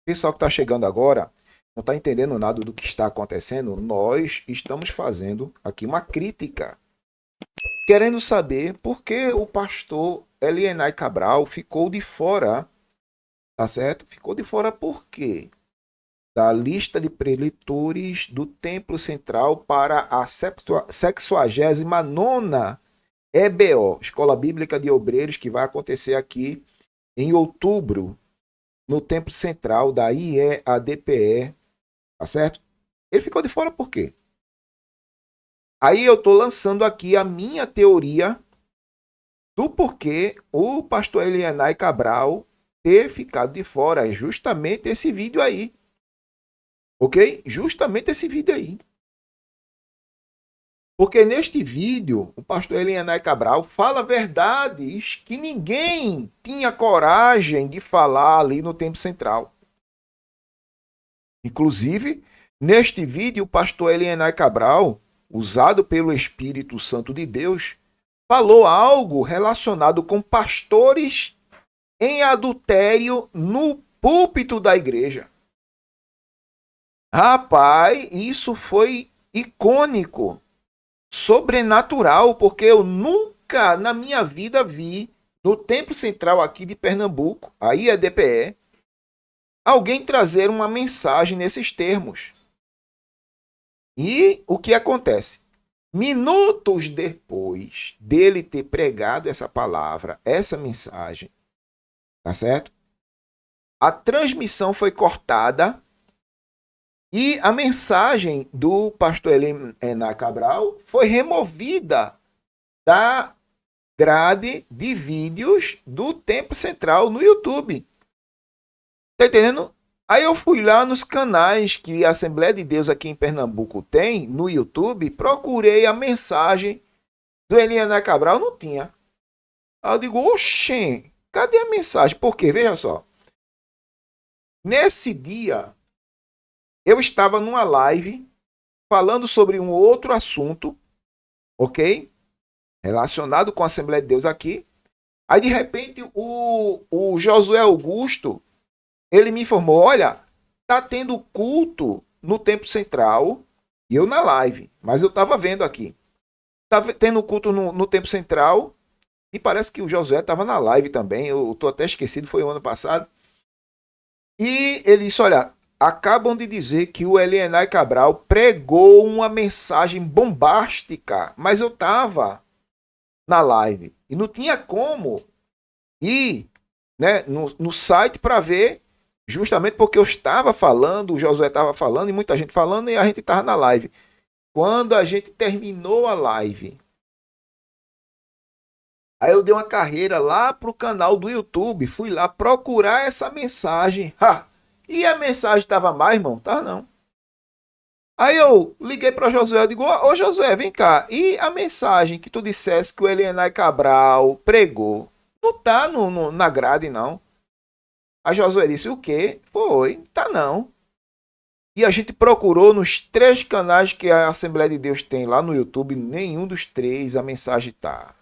pessoal que está chegando agora não está entendendo nada do que está acontecendo, nós estamos fazendo aqui uma crítica, querendo saber por que o pastor Elienay Cabral ficou de fora, tá certo? Ficou de fora por quê? Da lista de preletores do Templo Central para a 69ª EBO, Escola Bíblica de Obreiros, que vai acontecer aqui em outubro, no Templo Central da IEADPE, tá certo? Ele ficou de fora por quê? Aí eu estou lançando aqui a minha teoria do porquê o pastor Elienay Cabral ter ficado de fora. É justamente esse vídeo aí. Ok? Justamente esse vídeo aí. Porque neste vídeo, o pastor Elienay Cabral fala verdades que ninguém tinha coragem de falar ali no Templo Central. Inclusive, neste vídeo, o pastor Elienay Cabral, usado pelo Espírito Santo de Deus, falou algo relacionado com pastores em adultério no púlpito da igreja. Rapaz, isso foi icônico, sobrenatural, porque eu nunca na minha vida vi no Templo Central aqui de Pernambuco, a IEDPE, alguém trazer uma mensagem nesses termos. E o que acontece? Minutos depois dele ter pregado essa palavra, essa mensagem, tá certo? A transmissão foi cortada e a mensagem do pastor Elienay Cabral foi removida da grade de vídeos do Templo Central no YouTube. Tá entendendo? Aí eu fui lá nos canais que a Assembleia de Deus aqui em Pernambuco tem, no YouTube, procurei a mensagem do Elienay Cabral, não tinha. Aí eu digo, oxê, cadê a mensagem? Por quê? Veja só. Nesse dia, eu estava numa live falando sobre um outro assunto, ok? Relacionado com a Assembleia de Deus aqui. Aí, de repente, o Josué Augusto, ele me informou, olha, tá tendo culto no Templo Central, e eu na live, mas eu estava vendo aqui. Tá tendo culto no Templo Central, e parece que o Josué estava na live também, eu estou até esquecido, foi o ano passado. E ele disse, olha, acabam de dizer que o Elienay Cabral pregou uma mensagem bombástica, mas eu estava na live e não tinha como ir, né, no site para ver, justamente porque eu estava falando, o Josué estava falando e muita gente falando e a gente estava na live. Quando a gente terminou a live, aí eu dei uma carreira lá pro canal do YouTube, fui lá procurar essa mensagem. Ha! E a mensagem estava mais, irmão? Tá não. Aí eu liguei para Josué, eu digo, ô Josué, vem cá, e a mensagem que tu dissesse que o Elienay Cabral pregou? Não tá na grade, não. A Josué disse, o quê? Foi, tá não. E a gente procurou nos 3 canais que a Assembleia de Deus tem lá no YouTube, nenhum dos 3 a mensagem tá.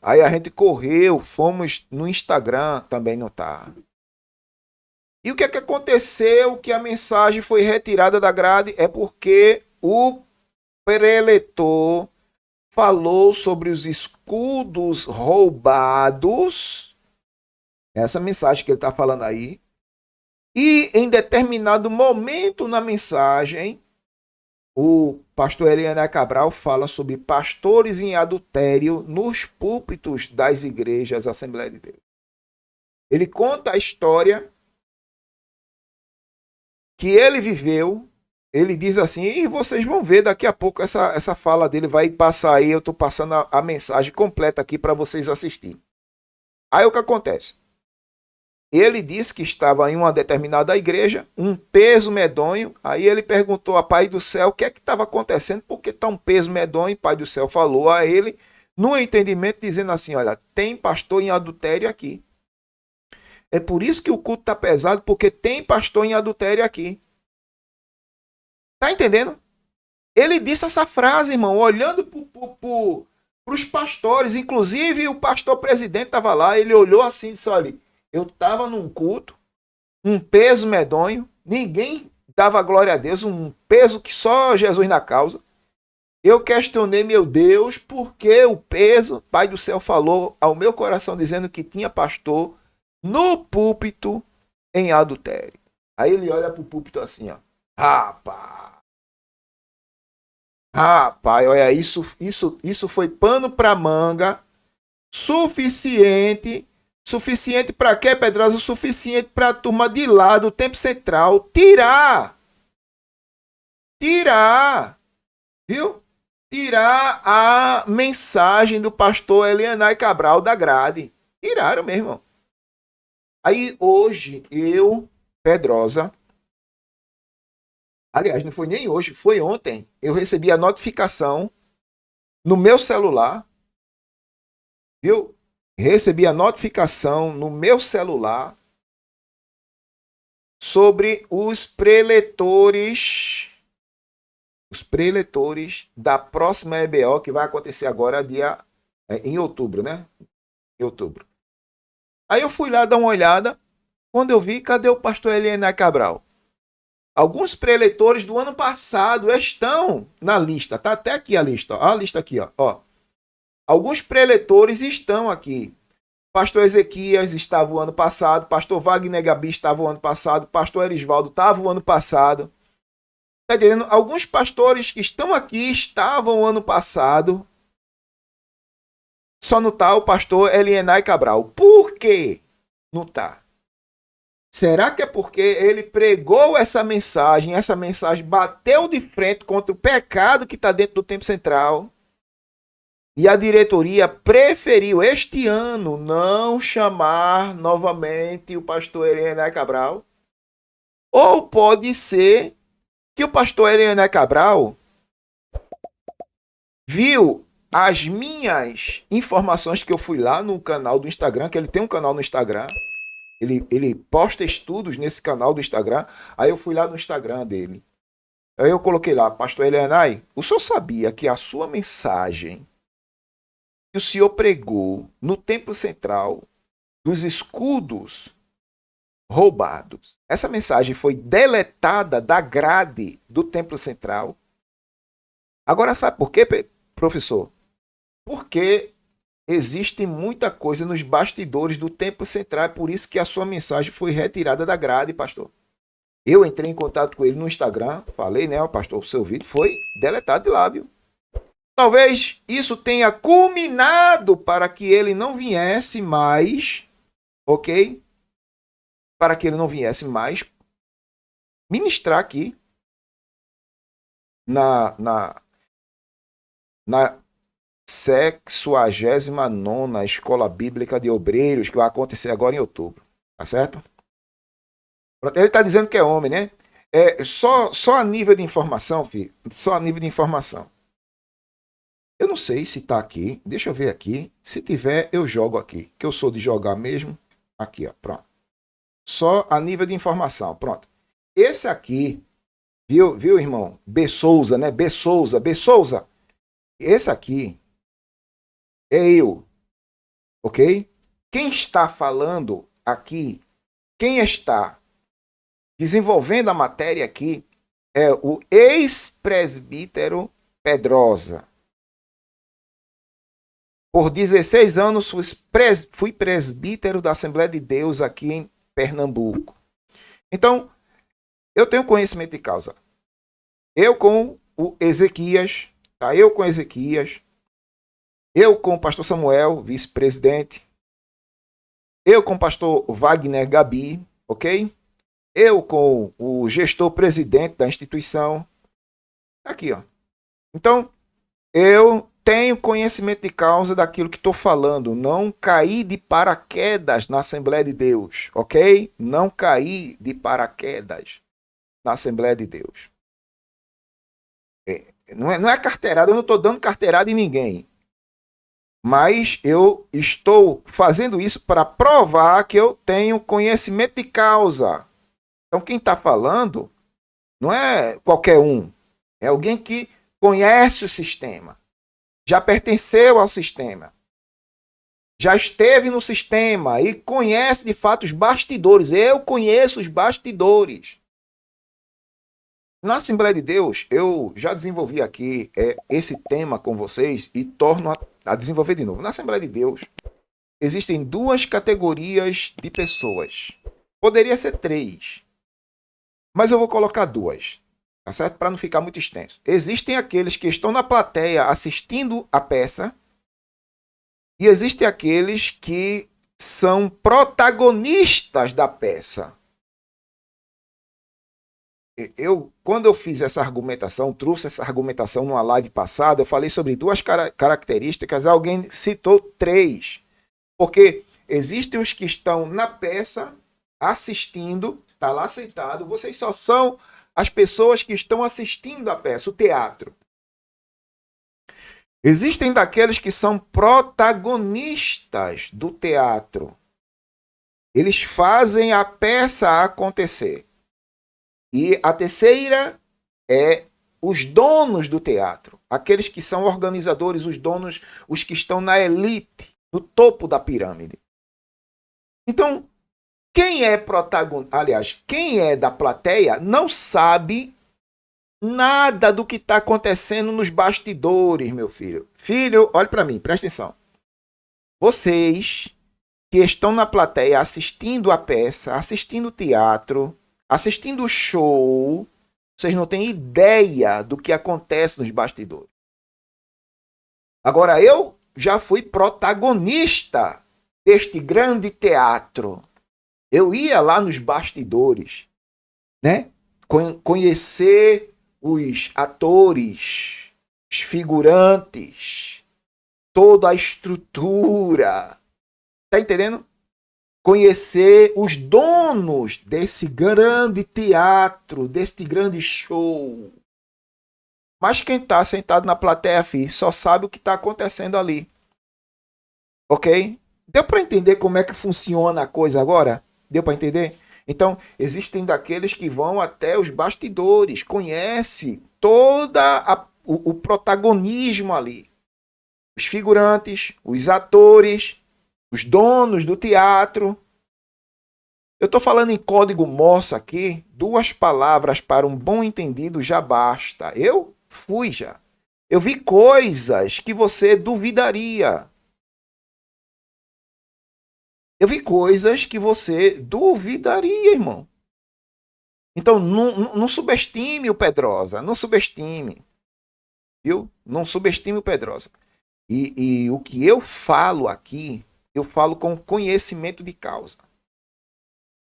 Aí a gente correu, fomos no Instagram, também não tá. E o que é que aconteceu que a mensagem foi retirada da grade? É porque o preletor falou sobre os escudos roubados. Essa mensagem que ele está falando aí. E em determinado momento na mensagem, o pastor Elienay Cabral fala sobre pastores em adultério nos púlpitos das igrejas Assembleia de Deus. Ele conta a história que ele viveu. Ele diz assim, e vocês vão ver daqui a pouco essa fala dele vai passar aí, eu estou passando a mensagem completa aqui para vocês assistirem. Aí o que acontece? Ele disse que estava em uma determinada igreja, um peso medonho, aí ele perguntou a Pai do Céu o que é que estava acontecendo, porque está um peso medonho, Pai do Céu falou a ele, no entendimento, dizendo assim, olha, tem pastor em adultério aqui. É por isso que o culto está pesado, porque tem pastor em adultério aqui. Tá entendendo? Ele disse essa frase, irmão, olhando para os pastores. Inclusive, o pastor presidente estava lá, ele olhou assim e disse, olha, eu estava num culto um peso medonho, ninguém dava glória a Deus, um peso que só Jesus na causa. Eu questionei, meu Deus, por que o peso? Pai do céu falou ao meu coração dizendo que tinha pastor no púlpito em adultério. Aí ele olha pro púlpito assim, ó. Rapaz, olha, isso foi pano pra manga suficiente. Suficiente para quê, Pedrosa? O suficiente para a turma de lá do Tempo Central tirar, viu? Tirar a mensagem do pastor Elianai Cabral da grade. Tiraram mesmo. Aí hoje eu, Pedrosa, aliás, não foi nem hoje, foi ontem, eu recebi a notificação no meu celular, viu? Recebi a notificação no meu celular sobre os preletores da próxima EBO que vai acontecer agora em outubro, né? Em outubro. Aí eu fui lá dar uma olhada, quando eu vi, cadê o pastor Elianai Cabral? Alguns preletores do ano passado estão na lista, tá até aqui a lista, ó, a lista aqui, ó. Alguns preletores estão aqui. Pastor Ezequias estava o ano passado, pastor Wagner Gabi estava o ano passado, pastor Erisvaldo estava o ano passado. Está entendendo? Alguns pastores que estão aqui estavam o ano passado. Só não está o pastor Elianai Cabral. Por que não está? Será que é porque ele pregou essa mensagem bateu de frente contra o pecado que está dentro do Tempo Central? E a diretoria preferiu este ano não chamar novamente o pastor Elianai Cabral? Ou pode ser que o pastor Elianai Cabral viu as minhas informações que eu fui lá no canal do Instagram, que ele tem um canal no Instagram, ele posta estudos nesse canal do Instagram, aí eu fui lá no Instagram dele. Aí eu coloquei lá, pastor Elianai, o senhor sabia que a sua mensagem que o senhor pregou no Templo Central dos escudos roubados, essa mensagem foi deletada da grade do Templo Central? Agora sabe por quê, professor? Porque existe muita coisa nos bastidores do Templo Central, é por isso que a sua mensagem foi retirada da grade, pastor. Eu entrei em contato com ele no Instagram, falei, né, pastor, o seu vídeo foi deletado de lá, viu? Talvez isso tenha culminado para que ele não viesse mais, ok? Para que ele não viesse mais ministrar aqui na 69ª Escola Bíblica de Obreiros, que vai acontecer agora em outubro. Tá certo? Ele está dizendo que é homem, né? Só a nível de informação, filho. Só a nível de informação. Eu não sei se está aqui. Deixa eu ver aqui. Se tiver, eu jogo aqui. Que eu sou de jogar mesmo. Aqui, ó. Pronto. Só a nível de informação. Pronto. Esse aqui, viu, irmão? B. Souza, né? B. Souza. Esse aqui é eu. Ok? Quem está falando aqui, quem está desenvolvendo a matéria aqui, é o ex-presbítero Pedrosa. Por 16 anos fui presbítero da Assembleia de Deus aqui em Pernambuco. Então, eu tenho conhecimento de causa. Eu com o Ezequias, tá? Eu com o pastor Samuel, vice-presidente. Eu com o pastor Wagner Gabi, ok? Eu com o gestor-presidente da instituição. Aqui, ó. Então, eu tenho conhecimento de causa daquilo que estou falando. Não caí de paraquedas na Assembleia de Deus, ok? Não caí de paraquedas na Assembleia de Deus. Não é carteirada, eu não estou dando carteirada em ninguém. Mas eu estou fazendo isso para provar que eu tenho conhecimento de causa. Então quem está falando não é qualquer um. É alguém que conhece o sistema. Já pertenceu ao sistema. já esteve no sistema e conhece de fato os bastidores. Eu conheço os bastidores. Na Assembleia de Deus, eu já desenvolvi aqui esse tema com vocês e torno a desenvolver de novo. Na Assembleia de Deus, existem duas categorias de pessoas. Poderia ser três, mas eu vou colocar duas, tá certo? Para não ficar muito extenso. Existem aqueles que estão na plateia assistindo a peça e existem aqueles que são protagonistas da peça. Quando eu fiz essa argumentação, trouxe essa argumentação numa live passada, eu falei sobre duas características, alguém citou três. Porque existem os que estão na peça, assistindo, está lá sentado, vocês só são as pessoas que estão assistindo a peça, o teatro. Existem daqueles que são protagonistas do teatro. Eles fazem a peça acontecer. E a terceira é os donos do teatro, aqueles que são organizadores, os donos, os que estão na elite, no topo da pirâmide. Então, quem é protagonista, aliás, quem é da plateia não sabe nada do que está acontecendo nos bastidores, meu filho. Filho, olhe para mim, presta atenção. Vocês que estão na plateia assistindo a peça, assistindo o teatro, assistindo o show, vocês não têm ideia do que acontece nos bastidores. Agora, eu já fui protagonista deste grande teatro. Eu ia lá nos bastidores, né? Conhecer os atores, os figurantes, toda a estrutura. Tá entendendo? Conhecer os donos desse grande teatro, deste grande show. Mas quem está sentado na plateia, filho, só sabe o que está acontecendo ali. Ok? Deu para entender como é que funciona a coisa agora? Deu para entender? Então, existem daqueles que vão até os bastidores, conhece toda o protagonismo ali. Os figurantes, os atores, os donos do teatro. Eu estou falando em código Morse aqui, 2 palavras para um bom entendido já basta. Eu fui já. Eu vi coisas que você duvidaria. Eu vi coisas que você duvidaria, irmão. Então, não subestime o Pedrosa. Não subestime. Viu? Não subestime o Pedrosa. E o que eu falo aqui, eu falo com conhecimento de causa.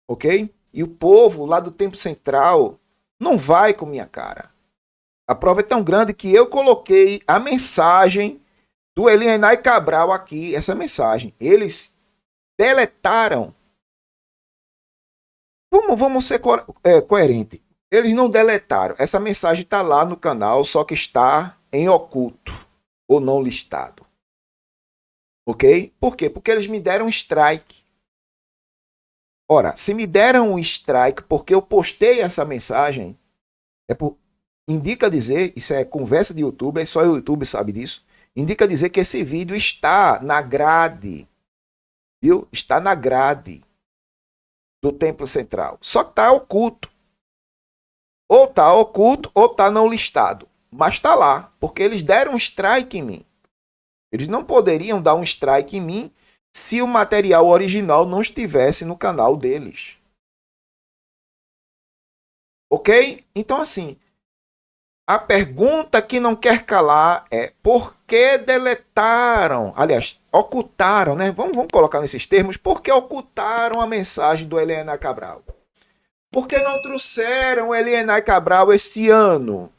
Ok? E o povo lá do Tempo Central não vai com minha cara. A prova é tão grande que eu coloquei a mensagem do Elienay Cabral aqui, essa mensagem. Eles deletaram. Vamos ser coerente. Eles não deletaram. Essa mensagem está lá no canal, só que está em oculto ou não listado. Ok? Por quê? Porque eles me deram um strike. Ora, se me deram um strike porque eu postei essa mensagem, indica dizer, isso é conversa de YouTube, só o YouTube sabe disso, indica dizer que esse vídeo está na grade, viu? Está na grade do Templo Central. Só que está oculto. Ou está oculto ou está não listado. Mas está lá, porque eles deram um strike em mim. Eles não poderiam dar um strike em mim se o material original não estivesse no canal deles. Ok? Então, assim, a pergunta que não quer calar é por que deletaram, aliás, ocultaram, né? Vamos colocar nesses termos, por que ocultaram a mensagem do Elienay Cabral? Por que não trouxeram o Elienay Cabral este ano?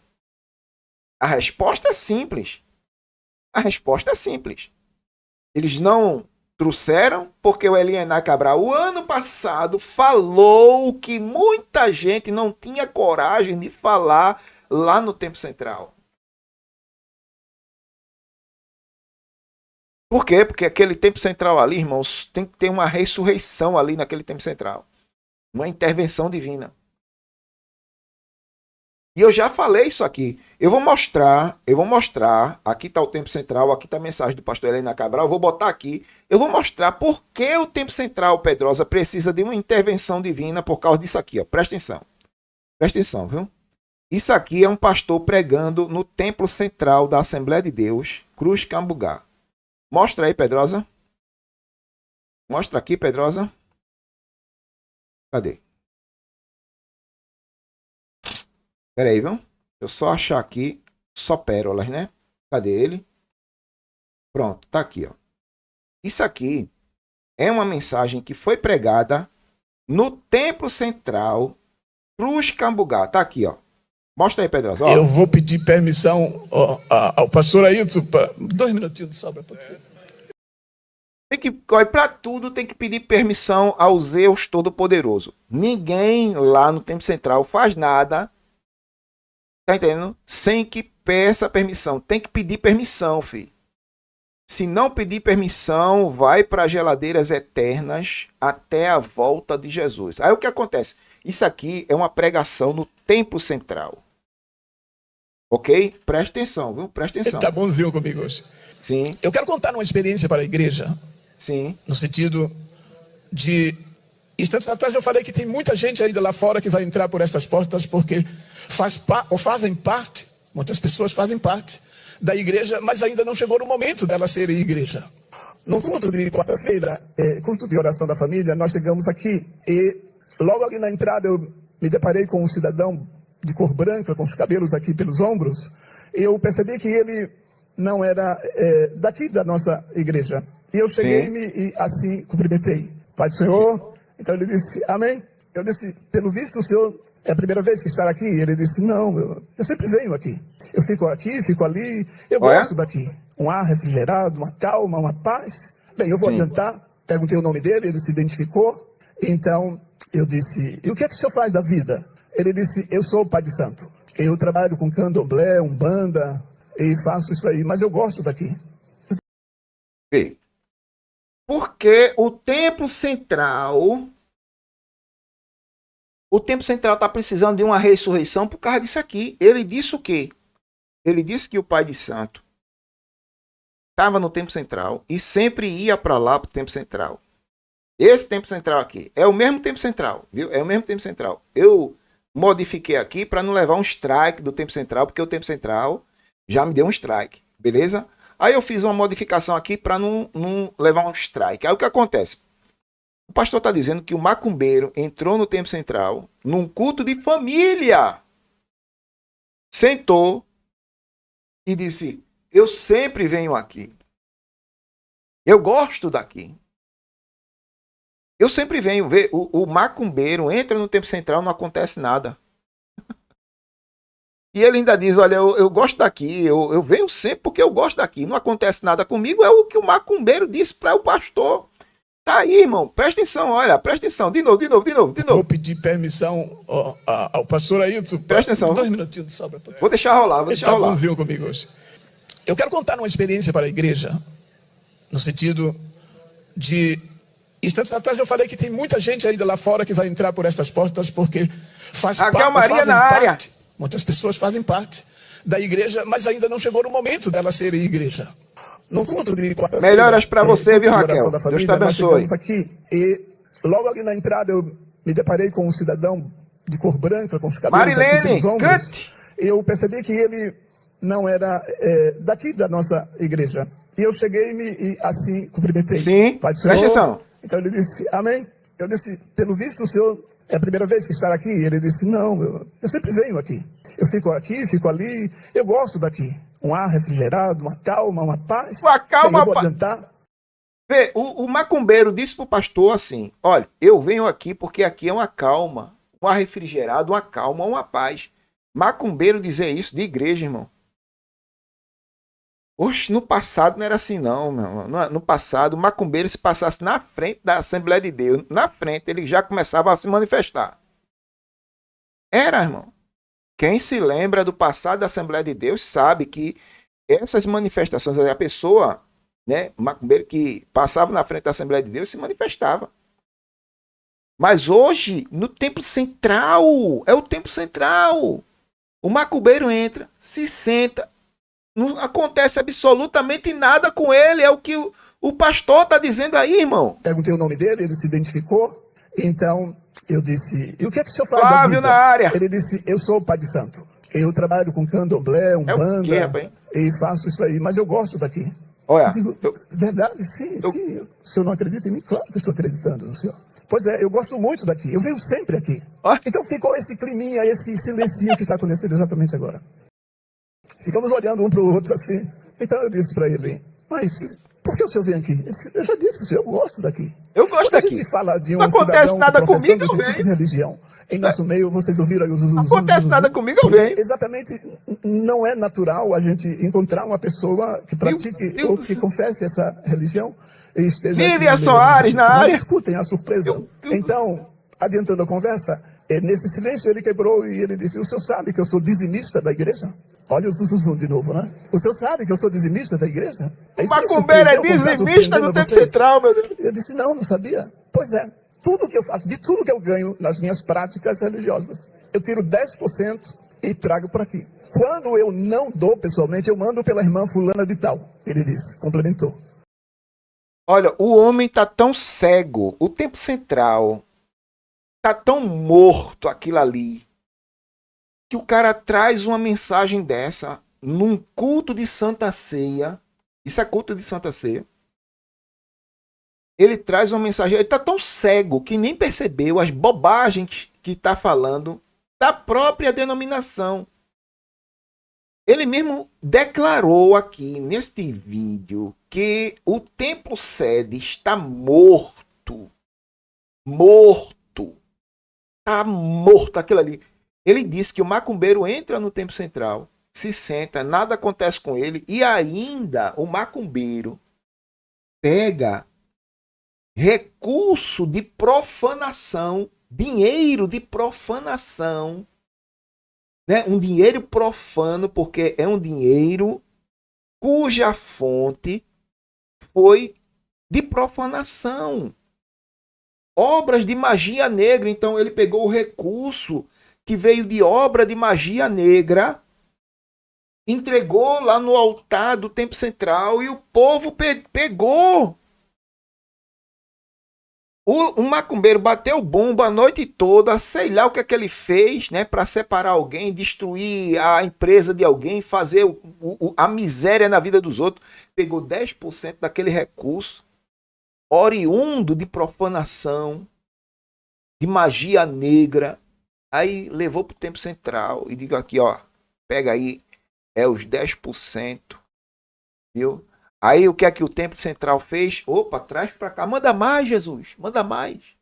A resposta é simples. A resposta é simples. Eles não trouxeram porque o Elienay Cabral, o ano passado, falou que muita gente não tinha coragem de falar lá no Tempo Central. Por quê? Porque aquele Tempo Central ali, irmãos, tem que ter uma ressurreição ali naquele Tempo Central. Uma intervenção divina. E eu já falei isso aqui. Eu vou mostrar. Aqui está o tempo central, aqui está a mensagem do pastor Helena Cabral. Eu vou botar aqui. Eu vou mostrar por que o tempo central, Pedrosa, precisa de uma intervenção divina por causa disso aqui. Ó. Presta atenção. Presta atenção, viu? Isso aqui é um pastor pregando no templo central da Assembleia de Deus, Cruz Cambugá. Mostra aí, Pedrosa. Mostra aqui, Pedrosa. Cadê? Pera aí, viu? Eu só achar aqui, só pérolas, né? Cadê ele? Pronto, tá aqui, ó. Isso aqui é uma mensagem que foi pregada no templo central, Cruz Cambugá. Tá aqui, ó. Mostra aí, Pedrosa. Ó. Eu vou pedir permissão ao pastor Ailton, 2 minutinhos de sobra, pode ser? Tem que, para tudo tem que pedir permissão ao Zeus Todo-Poderoso. Ninguém lá no templo central faz nada, tá entendendo? Sem que peça permissão. Tem que pedir permissão, filho. Se não pedir permissão, vai para geladeiras eternas até a volta de Jesus. Aí o que acontece? Isso aqui é uma pregação no templo central. Ok? Presta atenção, viu? Presta atenção. Ele tá bonzinho comigo hoje. Sim. Eu quero contar uma experiência para a igreja. Sim. No sentido de... Instantes atrás eu falei que tem muita gente ainda lá fora que vai entrar por estas portas porque fazem parte, muitas pessoas fazem parte da igreja, mas ainda não chegou no momento dela ser igreja. No culto de quarta-feira, culto de oração da família, nós chegamos aqui e logo ali na entrada eu me deparei com um cidadão de cor branca, com os cabelos aqui pelos ombros. Eu percebi que ele não era daqui da nossa igreja. E eu cheguei-me e assim cumprimentei. Pai do Senhor. Sim. Então ele disse, amém. Eu disse, pelo visto o senhor é a primeira vez que está aqui? Ele disse, não, eu sempre venho aqui. Eu fico aqui, fico ali, eu gosto daqui. Um ar refrigerado, uma calma, uma paz. Bem, eu vou adiantar. Perguntei o nome dele, ele se identificou. Então eu disse, e o que é que o senhor faz da vida? Ele disse, eu sou o pai de santo. Eu trabalho com candomblé, umbanda e faço isso aí, mas eu gosto daqui. Porque o templo central está precisando de uma ressurreição por causa disso aqui. Ele disse o quê? Ele disse que o pai de santo estava no templo central e sempre ia para lá, para o templo central. Esse templo central aqui é o mesmo templo central, viu? É o mesmo templo central. Eu modifiquei aqui para não levar um strike do templo central, porque o templo central já me deu um strike, beleza? Aí eu fiz uma modificação aqui para não levar um strike. Aí o que acontece? O pastor está dizendo que o macumbeiro entrou no templo central num culto de família. Sentou e disse, eu sempre venho aqui. Eu gosto daqui. Eu sempre venho ver, o macumbeiro entra no templo central, não acontece nada. E ele ainda diz, olha, eu gosto daqui, eu venho sempre porque eu gosto daqui. Não acontece nada comigo, é o que o macumbeiro disse para o pastor. Tá aí, irmão, presta atenção, olha, presta atenção. De novo. Vou pedir permissão ao pastor Ailton. Presta atenção. 2 minutinhos de sobra. Vou deixar rolar, Ele tá bonzinho comigo hoje. Eu quero contar uma experiência para a igreja, no sentido de... Instantes atrás eu falei que tem muita gente ainda lá fora que vai entrar por estas portas porque fazem parte. Muitas pessoas fazem parte da igreja, mas ainda não chegou no momento dela ser igreja. No culto de quarta-feira, melhoras para você, viu, Raquel? Deus te abençoe. Nós chegamos aqui e logo ali na entrada eu me deparei com um cidadão de cor branca, com os cabelos aqui pelos ombros. Eu percebi que ele não era daqui da nossa igreja. E eu cheguei-me e assim cumprimentei. Sim, Pai do Senhor. Presta atenção. Então ele disse, amém. Eu disse, pelo visto o senhor é a primeira vez que está aqui? Ele disse, não, eu sempre venho aqui. Eu fico aqui, fico ali, eu gosto daqui. Um ar refrigerado, uma calma, uma paz. Uma calma, eu vou adiantar. Vê, o macumbeiro disse para o pastor assim, olha, eu venho aqui porque aqui é uma calma, um ar refrigerado, uma calma, uma paz. Macumbeiro dizer isso de igreja, irmão. Oxe, no passado não era assim não, meu irmão. No passado, o macumbeiro se passasse na frente da Assembleia de Deus, na frente, ele já começava a se manifestar. Era, irmão. Quem se lembra do passado da Assembleia de Deus sabe que essas manifestações, a pessoa, né, o macumbeiro que passava na frente da Assembleia de Deus se manifestava. Mas hoje, no templo central, é o templo central. O macumbeiro entra, se senta, não acontece absolutamente nada com ele. É o que o pastor está dizendo aí, irmão. Perguntei o nome dele, ele se identificou. Então eu disse: e o que é que o senhor faz da Flávio vida? na área. Ele disse: eu sou o pai de santo. Eu trabalho com candomblé, É o quê, umbanda, rapaz? e faço isso aí, mas eu gosto daqui. Olha, Eu digo: verdade? Sim, sim. O senhor não acredita em mim? Claro que eu estou acreditando no senhor. Pois é, eu gosto muito daqui. Eu venho sempre aqui. Olha. Então ficou esse climinha, esse silencinho que está acontecendo exatamente agora. Ficamos olhando um para o outro assim. Então eu disse para ele: mas por que o senhor vem aqui? Ele disse: eu já disse para o senhor, eu gosto daqui. Eu gosto Quando a daqui. gente fala de um Não acontece cidadão nada professando comigo, eu esse tipo venho. de religião, em nosso meio, vocês ouviram aí os Não acontece nada comigo, eu venho. exatamente, não é natural a gente encontrar uma pessoa que pratique ou que confesse essa religião e esteja aqui no Lívia meio Soares da gente. na Mas área. escutem a surpresa. Então, adiantando a conversa, nesse silêncio ele quebrou e ele disse: o senhor sabe que eu sou dizimista da igreja? Olha o zuzuzum de novo, né? O senhor sabe que eu sou dizimista da igreja? O macumbeiro é dizimista do Tempo Central, meu Deus. Eu disse: não sabia. Pois é, tudo que eu faço, de tudo que eu ganho nas minhas práticas religiosas, eu tiro 10% e trago para aqui. Quando eu não dou pessoalmente, eu mando pela irmã fulana de tal. Ele disse, complementou. Olha, o homem tá tão cego, o Tempo Central tá tão morto aquilo ali, que o cara traz uma mensagem dessa num culto de Santa Ceia. Isso é culto de Santa Ceia. Ele traz uma mensagem, ele tá tão cego que nem percebeu as bobagens que tá falando da própria denominação. Ele mesmo declarou aqui neste vídeo que o templo sede está morto. Morto. Está morto aquilo ali. Ele disse que o macumbeiro entra no templo central, se senta, nada acontece com ele, e ainda o macumbeiro pega recurso de profanação, dinheiro de profanação, né? Um dinheiro profano, porque é um dinheiro cuja fonte foi de profanação. Obras de magia negra. Então ele pegou o recurso que veio de obra de magia negra, entregou lá no altar do Templo Central e o povo pegou. O macumbeiro bateu bomba a noite toda, sei lá o que é que ele fez, né, para separar alguém, destruir a empresa de alguém, fazer a miséria na vida dos outros. Pegou 10% daquele recurso, oriundo de profanação, de magia negra, aí levou para o Templo Central e digo aqui, ó, pega aí, é os 10%, viu? Aí o que é que o Templo Central fez? Opa, traz para cá. Manda mais, Jesus. Manda mais.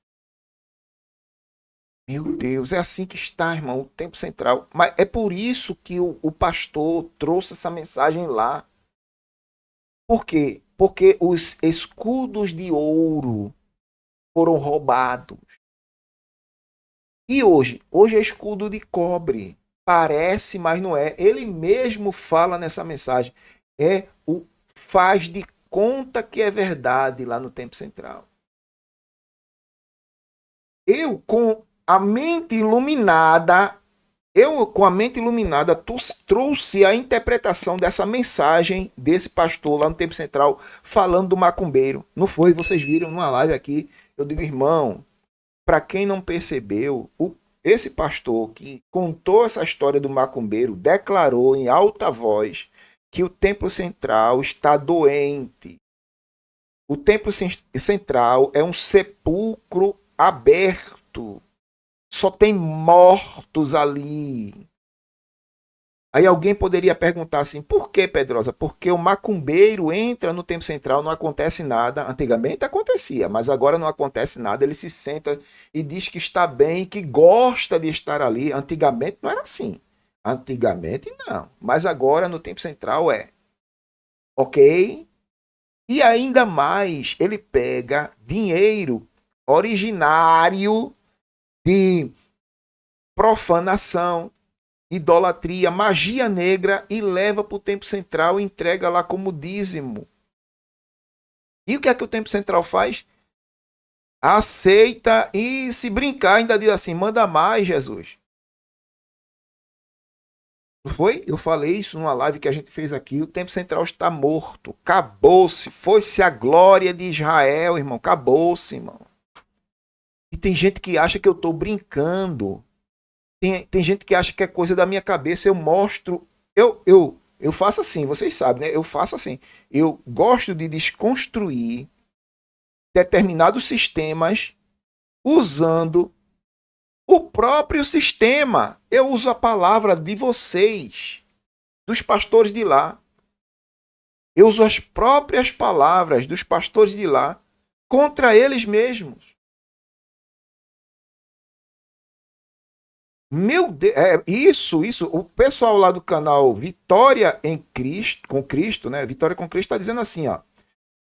Meu Deus, é assim que está, irmão, o Templo Central. Mas é por isso que o pastor trouxe essa mensagem lá. Por quê? Porque os escudos de ouro foram roubados. E hoje? Hoje é escudo de cobre. Parece, mas não é. Ele mesmo fala nessa mensagem. É o faz de conta que é verdade lá no Templo Central. Eu com a mente iluminada, trouxe a interpretação dessa mensagem desse pastor lá no Templo Central falando do macumbeiro. Não foi? Vocês viram numa live aqui, eu digo, irmão, para quem não percebeu, esse pastor que contou essa história do macumbeiro declarou em alta voz que o Templo Central está doente. O Templo Central é um sepulcro aberto. Só tem mortos ali. Aí alguém poderia perguntar assim, por que, Pedrosa? Porque o macumbeiro entra no Templo Central, não acontece nada. Antigamente acontecia, mas agora não acontece nada. Ele se senta e diz que está bem, que gosta de estar ali. Antigamente não era assim. Antigamente não, mas agora no Templo Central é. Ok? E ainda mais, ele pega dinheiro originário de profanação, idolatria, magia negra e leva para o Templo Central e entrega lá como dízimo. E o que é que o Templo Central faz? Aceita e se brincar ainda diz assim, manda mais, Jesus. Não foi? Eu falei isso numa live que a gente fez aqui. O tempo central está morto. Acabou-se. Foi-se a glória de Israel, irmão. Acabou-se, irmão. E tem gente que acha que eu estou brincando. Tem gente que acha que é coisa da minha cabeça. Eu mostro. Eu faço assim, vocês sabem, né? Eu faço assim. Eu gosto de desconstruir determinados sistemas usando o próprio sistema. Eu uso a palavra de vocês, dos pastores de lá. Eu uso as próprias palavras dos pastores de lá contra eles mesmos. Meu Deus, isso. O pessoal lá do canal Vitória em Cristo, com Cristo, né? Vitória com Cristo está dizendo assim, ó.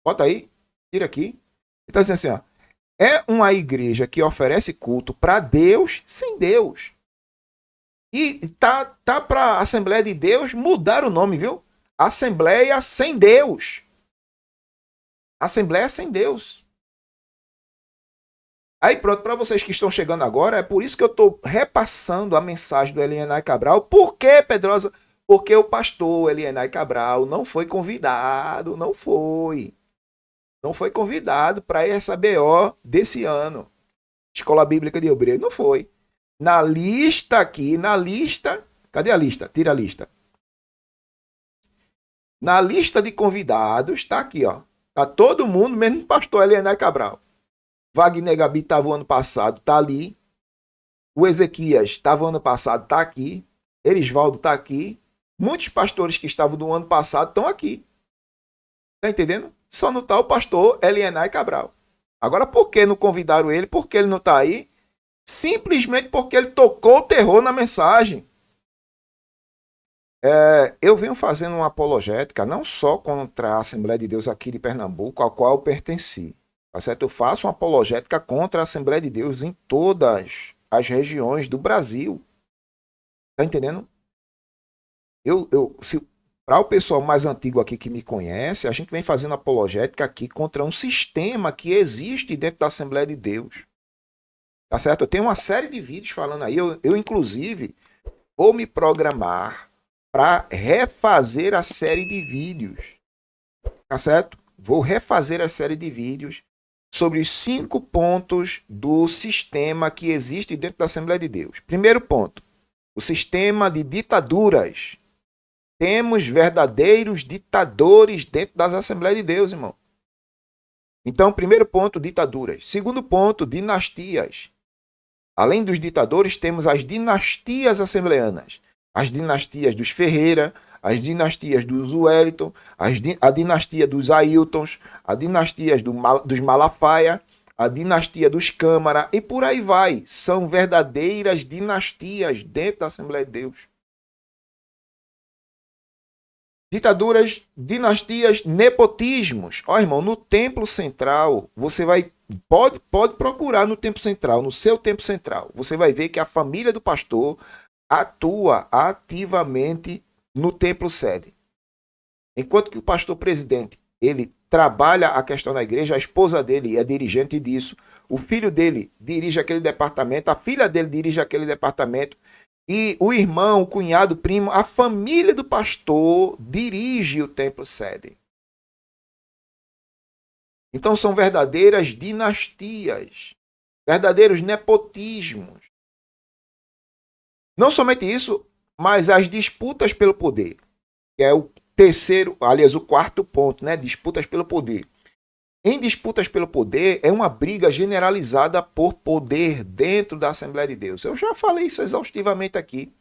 Bota aí, tira aqui. Ele está dizendo assim, ó. É uma igreja que oferece culto para Deus sem Deus. E tá para a Assembleia de Deus mudar o nome, viu? Assembleia sem Deus. Assembleia sem Deus. Aí pronto, para vocês que estão chegando agora, é por isso que eu estou repassando a mensagem do Elienay Cabral. Por quê, Pedrosa? Porque o pastor Elienay Cabral não foi convidado, não foi convidado para essa BO desse ano. Escola Bíblica de Obreiro, não foi. Na lista aqui, cadê a lista? Tira a lista. Na lista de convidados, está aqui, ó. Tá todo mundo, menos o pastor Elienay Cabral. Wagner Gabi estava o ano passado, tá ali. O Ezequias estava o ano passado, tá aqui. Erisvaldo tá aqui. Muitos pastores que estavam do ano passado estão aqui. Tá entendendo? Só não tá o pastor Elienay Cabral. Agora, por que não convidaram ele? Por que ele não tá aí? Simplesmente porque ele tocou o terror na mensagem. Eu venho fazendo uma apologética não só contra a Assembleia de Deus aqui de Pernambuco, ao qual eu pertenci. Tá certo? Eu faço uma apologética contra a Assembleia de Deus em todas as regiões do Brasil. Tá entendendo? Para o pessoal mais antigo aqui que me conhece, a gente vem fazendo apologética aqui contra um sistema que existe dentro da Assembleia de Deus. Tá certo? Eu tenho uma série de vídeos falando aí. Eu inclusive, vou me programar para refazer a série de vídeos. Tá certo? Vou refazer a série de vídeos sobre os 5 pontos do sistema que existe dentro da Assembleia de Deus. Primeiro ponto, o sistema de ditaduras. Temos verdadeiros ditadores dentro das Assembleias de Deus, irmão. Então, primeiro ponto, ditaduras. Segundo ponto, dinastias. Além dos ditadores, temos as dinastias assembleanas. As dinastias dos Ferreira, as dinastias dos Wellington, a dinastia dos Ailtons, a dinastia dos Malafaia, a dinastia dos Câmara e por aí vai. São verdadeiras dinastias dentro da Assembleia de Deus. Ditaduras, dinastias, nepotismos. Ó, irmão, no Templo Central, você pode procurar no Templo Central, no seu Templo Central. Você vai ver que a família do pastor atua ativamente no templo sede. Enquanto que o pastor presidente, ele trabalha a questão da igreja, a esposa dele é dirigente disso, o filho dele dirige aquele departamento, a filha dele dirige aquele departamento, e o irmão, o cunhado, o primo, a família do pastor dirige o templo sede. Então são verdadeiras dinastias, verdadeiros nepotismos. Não somente isso, mas as disputas pelo poder, que é o terceiro, aliás, o quarto ponto, né? Disputas pelo poder. Em disputas pelo poder, é uma briga generalizada por poder dentro da Assembleia de Deus. Eu já falei isso exaustivamente aqui.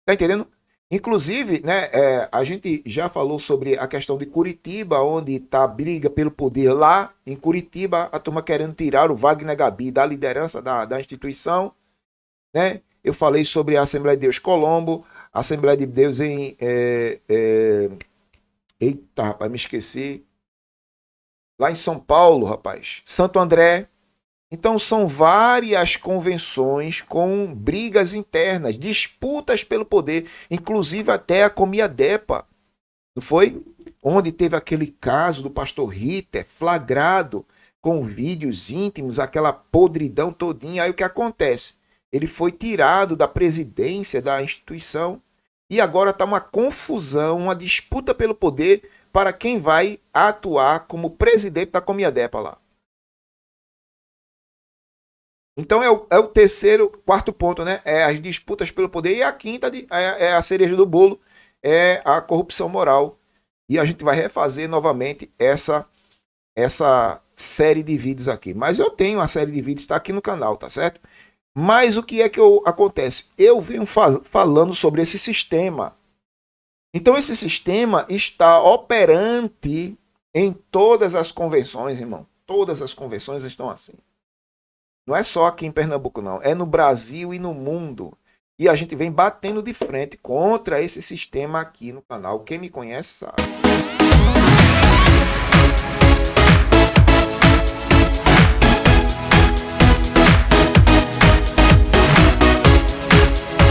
Tá entendendo? Inclusive, né, a gente já falou sobre a questão de Curitiba, onde está a briga pelo poder lá. Em Curitiba, a turma querendo tirar o Wagner Gabi da liderança da instituição, né? Eu falei sobre a Assembleia de Deus Colombo, a Assembleia de Deus em... Eita, rapaz, me esqueci. Lá em São Paulo, rapaz. Santo André. Então, são várias convenções com brigas internas, disputas pelo poder, inclusive até a Comiadepa, não foi? Onde teve aquele caso do pastor Ritter, flagrado, com vídeos íntimos, aquela podridão todinha. Aí o que acontece? Ele foi tirado da presidência da instituição E agora está uma confusão, uma disputa pelo poder para quem vai atuar como presidente da Comiadepa lá. Então é o terceiro, quarto ponto, né? É as disputas pelo poder. E a quinta é a cereja do bolo, é a corrupção moral. E a gente vai refazer novamente essa série de vídeos aqui. Mas eu tenho a série de vídeos, está aqui no canal, tá certo? Mas o que é que acontece? Eu venho falando sobre esse sistema. Então esse sistema está operante em todas as convenções, irmão. Todas as convenções estão assim. Não é só aqui em Pernambuco, não. É no Brasil e no mundo. E a gente vem batendo de frente contra esse sistema aqui no canal. Quem me conhece sabe.